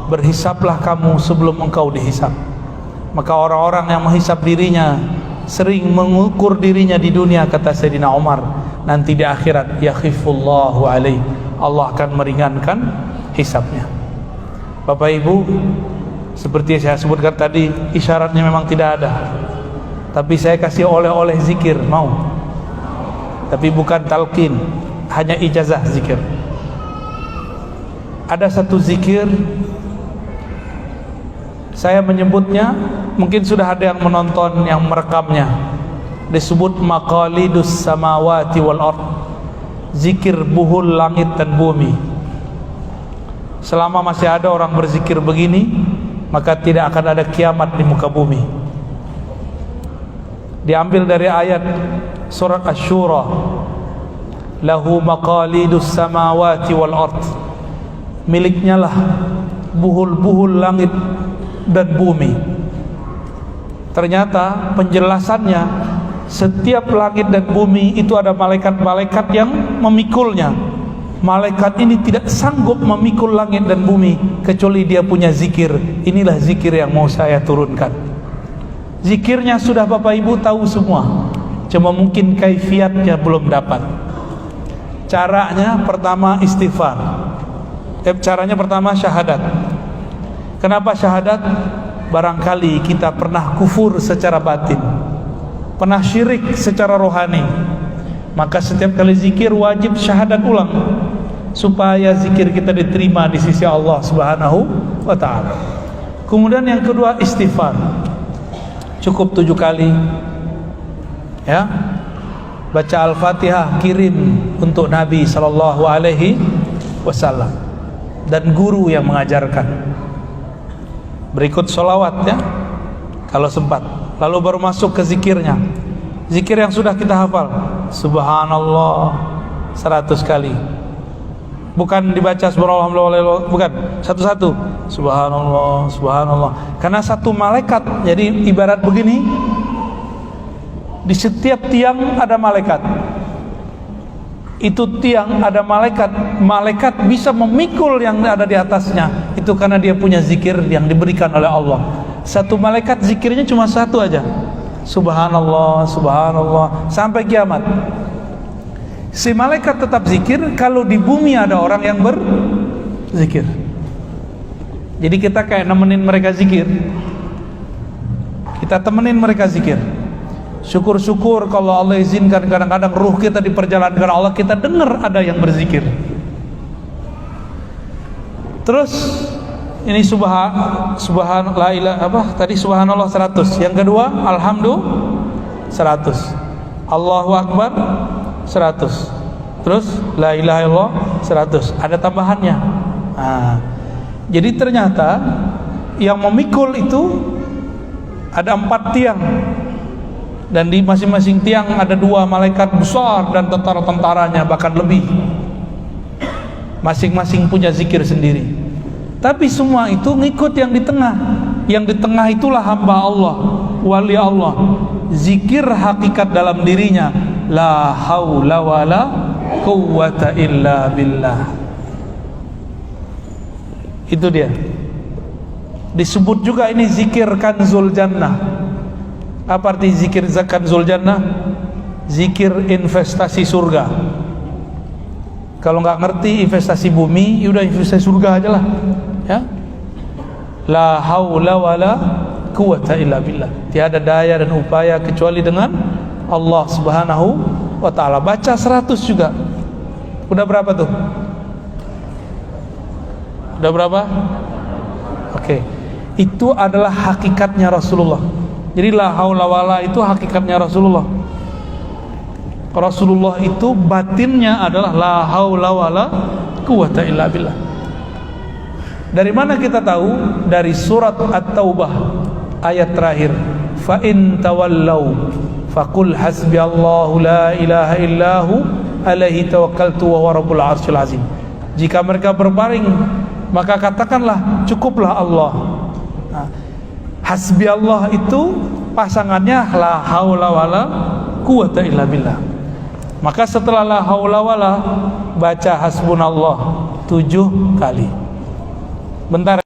berhisaplah kamu sebelum engkau dihisap. Maka orang-orang yang menghisap dirinya, sering mengukur dirinya di dunia, kata Sayyidina Umar, nanti di akhirat yakhifullahu alaih, Allah akan meringankan hisapnya. Bapak Ibu, seperti yang saya sebutkan tadi, isyaratnya memang tidak ada, tapi saya kasih oleh-oleh zikir, mau? Tapi bukan talqin, hanya ijazah zikir. Ada satu zikir, saya menyebutnya, mungkin sudah ada yang menonton, yang merekamnya, disebut maqalidus samawati wal ard, zikir buhul langit dan bumi. Selama masih ada orang berzikir begini, maka tidak akan ada kiamat di muka bumi. Diambil dari ayat surat Asy-Syura, lahu maqalidus samawati wal ard, miliknya lah buhul-buhul langit dan bumi. Ternyata penjelasannya, setiap langit dan bumi itu ada malaikat-malaikat yang memikulnya. Malaikat ini tidak sanggup memikul langit dan bumi kecuali dia punya zikir. Inilah zikir yang mau saya turunkan. Zikirnya sudah Bapak Ibu tahu semua, cuma mungkin kaifiatnya belum dapat. Caranya pertama istighfar. Caranya pertama syahadat. Kenapa syahadat? Barangkali kita pernah kufur secara batin, pernah syirik secara rohani, maka setiap kali zikir wajib syahadat ulang, supaya zikir kita diterima di sisi Allah Subhanahu wa ta'ala. Kemudian yang kedua istighfar, cukup 7 kali, ya. Baca Al-Fatihah, kirim untuk Nabi sallallahu alaihi wasallam dan guru yang mengajarkan. Berikut sholawat, ya, kalau sempat. Lalu baru masuk ke zikirnya. Zikir yang sudah kita hafal, subhanallah 100 kali. Bukan dibaca subhanallah, bukan, satu-satu, subhanallah, subhanallah. Karena satu malaikat, jadi ibarat begini, di setiap tiang ada malaikat. Itu tiang ada malaikat, malaikat bisa memikul yang ada di atasnya. Itu karena dia punya zikir yang diberikan oleh Allah. Satu malaikat zikirnya cuma satu aja, subhanallah, subhanallah, sampai kiamat. Si malaikat tetap zikir kalau di bumi ada orang yang berzikir. Jadi kita kayak nemenin mereka zikir, kita temenin mereka zikir. Syukur-syukur kalau Allah izinkan kadang-kadang ruh kita diperjalankan Allah, kita dengar ada yang berzikir. Terus ini subhanallah tadi subhanallah 100. Yang kedua alhamdulillah 100. Allahu akbar 100. Terus la ilaha illallah 100. Ada tambahannya. Jadi ternyata yang memikul itu ada 4 tiang. Dan di masing-masing tiang ada 2 malaikat besar dan tentara-tentaranya, bahkan lebih. Masing-masing punya zikir sendiri. Tapi semua itu ngikut yang di tengah. Yang di tengah itulah hamba Allah, wali Allah. Zikir hakikat dalam dirinya, la haula wala quwwata illa billah. Itu dia. Disebut juga ini zikir kanzul jannah. Apa arti zikir kanzul jannah? Zikir investasi surga. Kalau nggak ngerti investasi bumi, yaudah investasi surga aja lah, ya. La haula wala quwwata illa billah. Tiada daya dan upaya kecuali dengan Allah Subhanahu wa ta'ala. Baca 100 juga. Udah berapa tuh? Udah berapa? Oke. Itu adalah hakikatnya Rasulullah. Jadi la haula wala itu hakikatnya Rasulullah. Rasulullah itu batinnya adalah la haula wala quwwata illa billah. Dari mana kita tahu? Dari surat At-Taubah ayat terakhir, fa in tawallau faqul hasbiyallahu la ilaha illahu alaihi tawakkaltu wa huwa rabbul arsyil azim. Jika mereka berpaling, maka katakanlah cukuplah Allah. Hasbi Allah itu pasangannya la haula wala quwwata illa billah. Maka setelah la haula wala, baca hasbunallah 7 kali. Bentar.